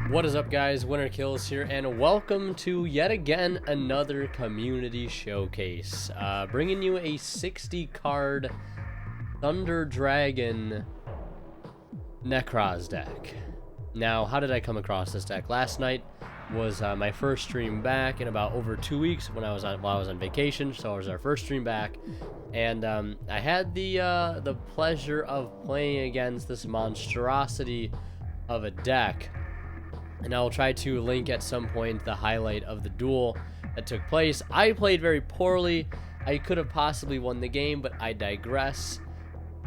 What is up, guys? Winner Kills here, and welcome to yet again another community showcase. Bringing you a 60 card Thunder Dragon Nekroz deck. Now, how did I come across this deck? Last night was my first stream back in about over 2 weeks while I was on vacation, so it was our first stream back, and I had the pleasure of playing against this monstrosity of a deck. And I'll try to link at some point the highlight of the duel that took place. I played very poorly. I could have possibly won the game, but I digress.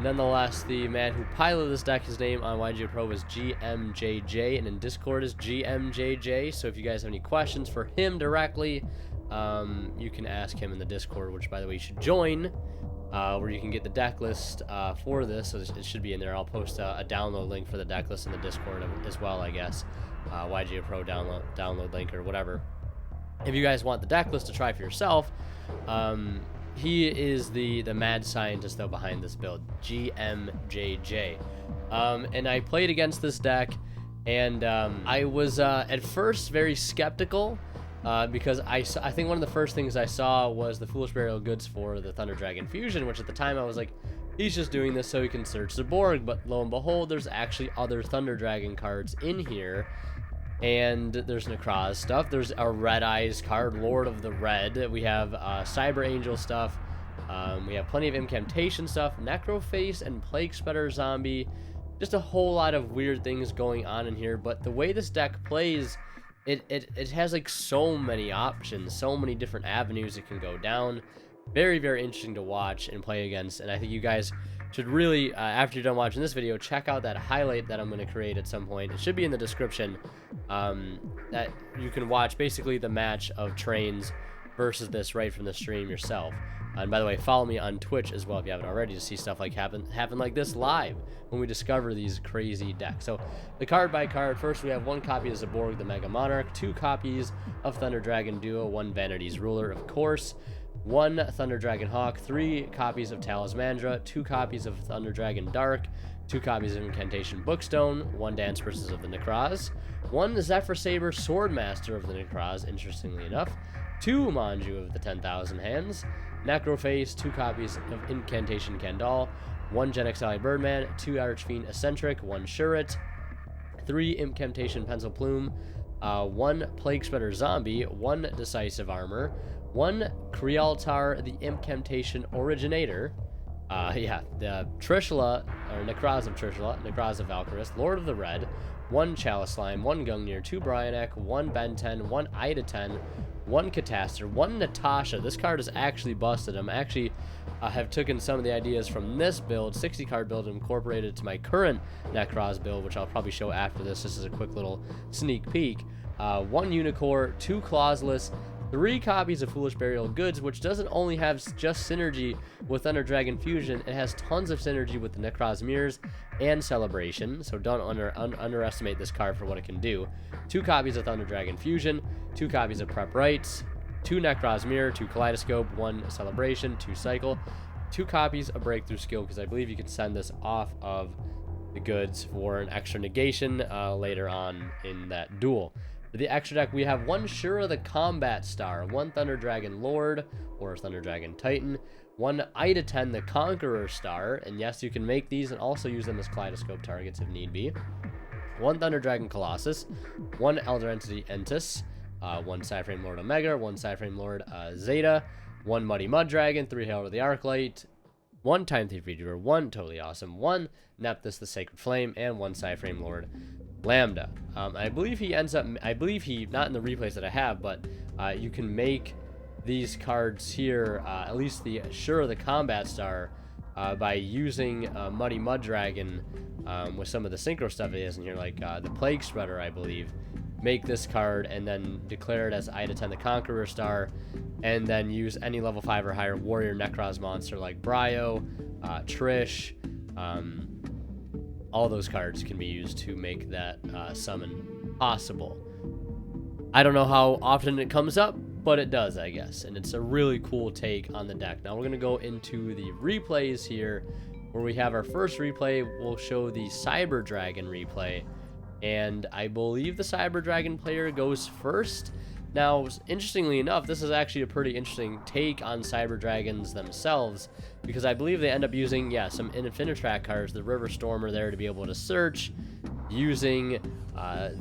Nonetheless, the man who piloted this deck, his name on Yugioh Pro was GMJJ, and in Discord is GMJJ. So if you guys have any questions for him directly, you can ask him in the Discord, which, by the way, you should join, where you can get the deck list for this. So it should be in there. I'll post a download link for the deck list in the Discord as well, I guess. Yugioh Pro download link or whatever. If you guys want the deck list to try for yourself, he is the mad scientist though behind this build, GMJJ. And I played against this deck, and I was at first very skeptical because I think one of the first things I saw was the Foolish Burial Goods for the Thunder Dragon Fusion, which at the time I was like, he's just doing this so he can search the board. But lo and behold, there's actually other Thunder Dragon cards in here. And there's Nekroz stuff. There's a Red Eyes card, Lord of the Red. We have Cyber Angel stuff. We have plenty of Incantation stuff, Necroface and Plague Spreader Zombie. Just a whole lot of weird things going on in here. But the way this deck plays, it has like so many options, so many different avenues it can go down. Very, very interesting to watch and play against. And I think you guys should really, after you're done watching this video, check out that highlight that I'm going to create at some point. It should be in the description, that you can watch basically the match of trains versus this right from the stream yourself. And by the way, follow me on Twitch as well if you haven't already, to see stuff like happen like this live when we discover these crazy decks. So the card by card, first we have 1 copy of Zaborg the Mega Monarch, 2 copies of Thunder Dragon Duo, 1 Vanity's Ruler, of course, 1 Thunder Dragon Hawk, 3 copies of Talismandra, 2 copies of Thunder Dragon Dark, 2 copies of Incantation Bookstone, 1 Dance Verses of the Nekroz, 1 Zephyr Saber Swordmaster of the Nekroz, interestingly enough, 2 Manju of the 10,000 Hands, Necroface, 2 copies of Incantation Kandal, 1 Gen X Birdman, 2 Archfiend Eccentric, 1 Shuret, 3 Incantation Pencil Plume, 1 Plague Spreader Zombie, 1 Decisive Armor, 1 Krialtar the Incantation Originator, the Trishula, or Nekroz of Trishula, Nekroz of Valkyrus, Lord of the Red, 1 Chalice Slime, 1 Gungnir, 2 Bryanek, 1 Ben 10, 1 Ida 10, 1 Cataster, 1 Natasha. This card is actually busted. I'm actually have taken some of the ideas from this build, 60 card build, and incorporated to my current Nekroz build, which I'll probably show after this. This is a quick little sneak peek. 1 Unicorn, 2 Clauseless, 3 copies of Foolish Burial Goods, which doesn't only have just synergy with Thunder Dragon Fusion, it has tons of synergy with the Nekroz Mirrors and Celebration, so don't underestimate this card for what it can do. 2 copies of Thunder Dragon Fusion, 2 copies of Prep Rites, 2 Nekroz Mirror, 2 Kaleidoscope, 1 Celebration, 2 Cycle, 2 copies of Breakthrough Skill, because I believe you can send this off of the goods for an extra negation later on in that duel. For the extra deck, we have 1 Shura the Combat Star, 1 Thunder Dragon Lord, or Thunder Dragon Titan, 1 Ida 10 the Conqueror Star, and yes, you can make these and also use them as Kaleidoscope targets if need be, 1 Thunder Dragon Colossus, 1 Elder Entity Entis, 1 Cyframe Lord Omega, 1 Cyframe Lord Zeta, 1 Muddy Mud Dragon, 3 Hail to the Arclight, 1 Time Thief Reaver, 1 Totally Awesome, 1 Nephthys the Sacred Flame, and 1 Cyframe Lord Lambda. I believe he ends up, not in the replays that I have, but you can make these cards here, at least the Shura the Combat Star, by using Muddy Mud Dragon with some of the synchro stuff it is in here, like the Plague Spreader, I believe. Make this card and then declare it as Ida 10 the Conqueror Star, and then use any level 5 or higher Warrior Nekroz monster like Bryo, Trish, all those cards can be used to make that summon possible. I don't know how often it comes up, but it does, I guess, and it's a really cool take on the deck. Now we're going to go into the replays here, where we have our first replay. We'll show the Cyber Dragon replay, and I believe the Cyber Dragon player goes first. Now, interestingly enough, this is actually a pretty interesting take on Cyber Dragons themselves, because I believe they end up using, yeah, some Infinitrack cards, the River Stormer there to be able to search, using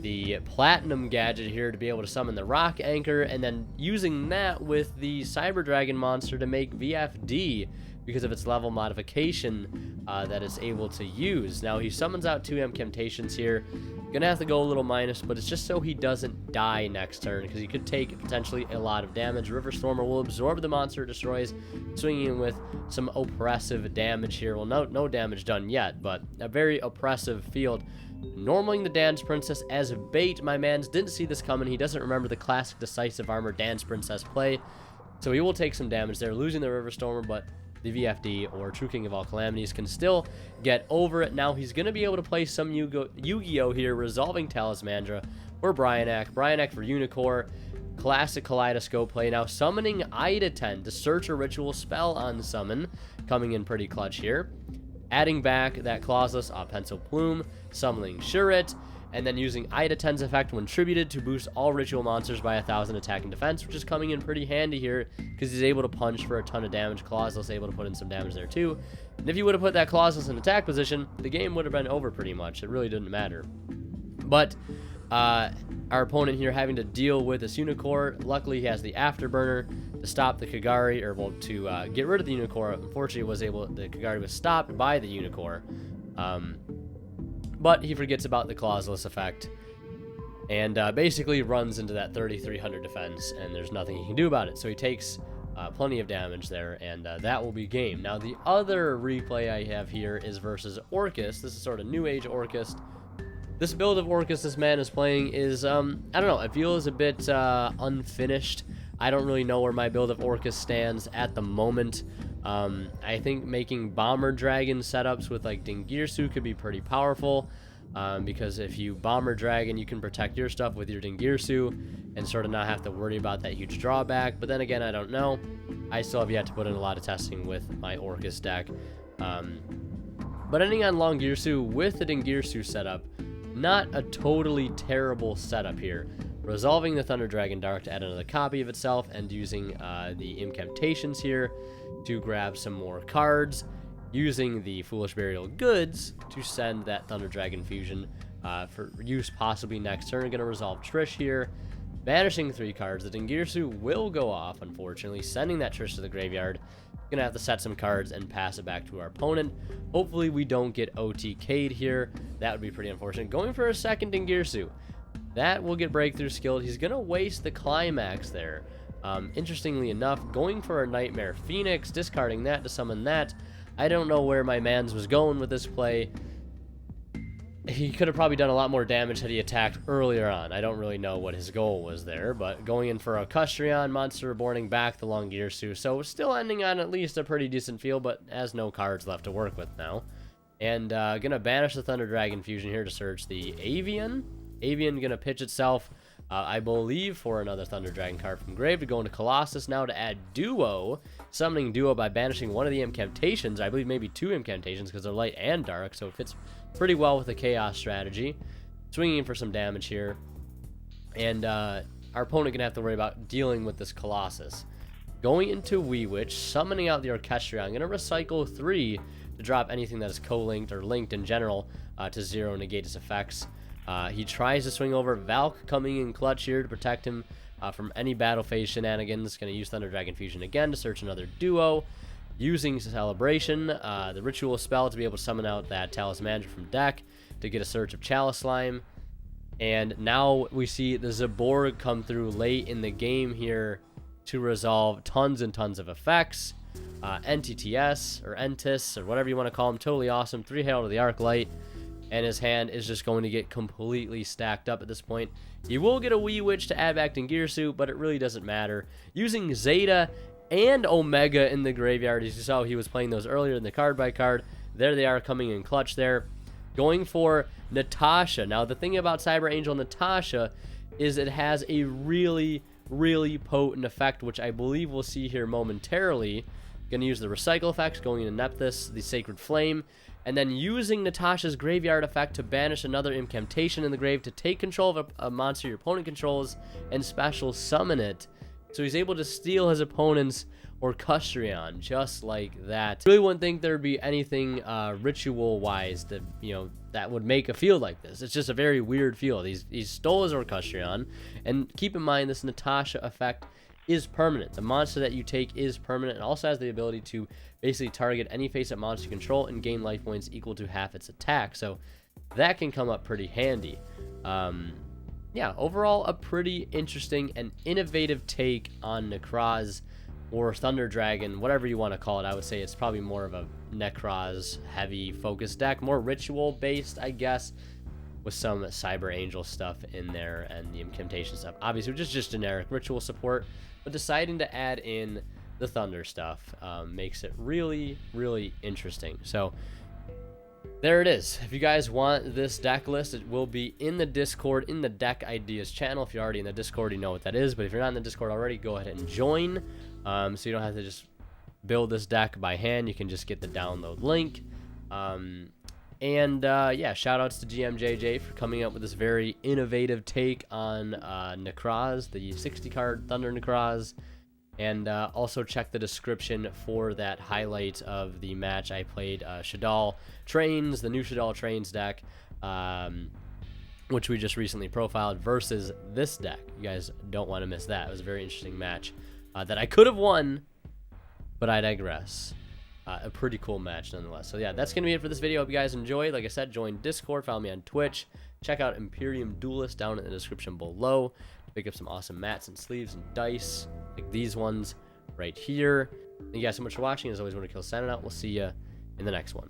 the Platinum gadget here to be able to summon the Rock Anchor, and then using that with the Cyber Dragon monster to make VFD because of its level modification that it's able to use. Now, he summons out 2 Incantations here. Gonna have to go a little minus, but it's just so he doesn't die next turn, because he could take potentially a lot of damage. River Stormer will absorb the monster it destroys, swinging in with some oppressive damage here. Well, no damage done yet, but a very oppressive field. Normaling the Dance Princess as bait. My man didn't see this coming. He doesn't remember the classic Decisive Armor Dance Princess play, so he will take some damage there, losing the River Stormer, but the VFD, or True King of All Calamities, can still get over it. Now he's going to be able to play some Yu-Gi-Oh here, resolving Talismandra for Bryanak for Unicorn, classic Kaleidoscope play. Now summoning Ida-10 to search a ritual spell on summon, coming in pretty clutch here. Adding back that clauseless Pencil Plume, summoning Shurit, and then using Ida-10's effect when tributed to boost all ritual monsters by 1,000 attack and defense, which is coming in pretty handy here because he's able to punch for a ton of damage. Clauseless able to put in some damage there too. And if you would have put that Clauseless in attack position, the game would have been over pretty much. It really didn't matter. But our opponent here having to deal with this Unicorn. Luckily, he has the Afterburner to stop the Kagari, or well, to get rid of the Unicorn. Unfortunately, the Kagari was stopped by the Unicorn. But he forgets about the Clauseless effect and basically runs into that 3,300 defense, and there's nothing he can do about it. So he takes plenty of damage there, and that will be game. Now, the other replay I have here is versus Orcus. This is sort of New Age Orcus. This build of Orcus this man is playing is, I don't know, it feels a bit unfinished. I don't really know where my build of Orcus stands at the moment. I think making Bomber Dragon setups with like Dingirsu could be pretty powerful, because if you Bomber Dragon, you can protect your stuff with your Dingirsu and sort of not have to worry about that huge drawback. But then again, I don't know. I still have yet to put in a lot of testing with my Orcus deck. But ending on Longirsu with the Dingirsu setup, not a totally terrible setup here. Resolving the Thunder Dragon Dark to add another copy of itself, and using the Incantations here to grab some more cards, using the Foolish Burial Goods to send that Thunder Dragon Fusion for use possibly next turn. Going to resolve Trish here, banishing 3 cards. The Dingirsu will go off, unfortunately, sending that Trish to the graveyard. Going to have to set some cards and pass it back to our opponent. Hopefully we don't get OTK'd here. That would be pretty unfortunate. Going for a second Dingirsu. That will get Breakthrough skilled. He's going to waste the Climax there. Interestingly enough, going for a Nightmare Phoenix, discarding that to summon that. I don't know where my mans was going with this play. He could have probably done a lot more damage had he attacked earlier on. I don't really know what his goal was there, but going in for a Custrion, Monster Reborning back the Longirsu, so still ending on at least a pretty decent field, but has no cards left to work with now. And gonna banish the Thunder Dragon Fusion here to search the Avian. Avian gonna pitch itself, I believe, for another Thunder Dragon card from grave to go into Colossus now to add Duo, summoning Duo by banishing one of the Incantations. I believe maybe 2 Incantations because they're light and dark, so it fits pretty well with the Chaos strategy. Swinging for some damage here, and our opponent gonna have to worry about dealing with this Colossus. Going into Wee Witch, summoning out the Orchestrion. Gonna recycle 3 to drop anything that is co-linked or linked in general to 0, negate its effects. He tries to swing over Valk, coming in clutch here to protect him from any battle phase shenanigans. Going to use Thunder Dragon Fusion again to search another Duo. Using Celebration, the Ritual spell to be able to summon out that Talismandra from deck to get a search of Chalice Slime. And now we see the Zaborg come through late in the game here to resolve tons and tons of effects. NTTS, or Entis, or whatever you want to call him. Totally awesome. 3 Hail to the Arclight. And his hand is just going to get completely stacked up at this point. He will get a Wee Witch to add back Dingirsu, but it really doesn't matter. Using Zeta and Omega in the graveyard, as you saw he was playing those earlier in the card by card. There they are coming in clutch there. Going for Natasha. Now, the thing about Cyber Angel Natasha is it has a really, really potent effect, which I believe we'll see here momentarily. Going to use the recycle effects, going into Nephthys, the Sacred Flame, and then using Natasha's Graveyard effect to banish another incantation in the grave to take control of a monster your opponent controls and special summon it. So he's able to steal his opponent's Orchestrion just like that. I really wouldn't think there'd be anything ritual-wise that, you know, that would make a field like this. It's just a very weird field. He stole his Orchestrion, and keep in mind this Natasha effect is permanent. The monster that you take is permanent and also has the ability to basically target any face-up monster you control and gain life points equal to half its attack. So that can come up pretty handy. Yeah, overall a pretty interesting and innovative take on Nekroz or Thunder Dragon, whatever you want to call it. I would say it's probably more of a Nekroz heavy focus deck, more ritual based, I guess, with some Cyber Angel stuff in there and the incantation stuff. Obviously, just generic ritual support, but deciding to add in the Thunder stuff makes it really, really interesting. So there it is. If you guys want this deck list, it will be in the Discord, in the Deck Ideas channel. If you're already in the Discord, you know what that is. But if you're not in the Discord already, go ahead and join. So you don't have to just build this deck by hand. You can just get the download link. Yeah, shout outs to GMJJ for coming up with this very innovative take on Nekroz, the 60 card Thunder Nekroz. And also check the description for that highlight of the match I played, Shadal Trains, the new Shadal Trains deck, which we just recently profiled, versus this deck. You guys don't want to miss that. It was a very interesting match that I could have won, but I digress. A pretty cool match nonetheless. So yeah, that's going to be it for this video. Hope you guys enjoyed. Like I said, join Discord, follow me on Twitch. Check out Imperium Duelist down in the description below. Pick up some awesome mats and sleeves and dice like these ones right here. Thank you guys so much for watching. As always, WinterKill signing out. We'll see you in the next one.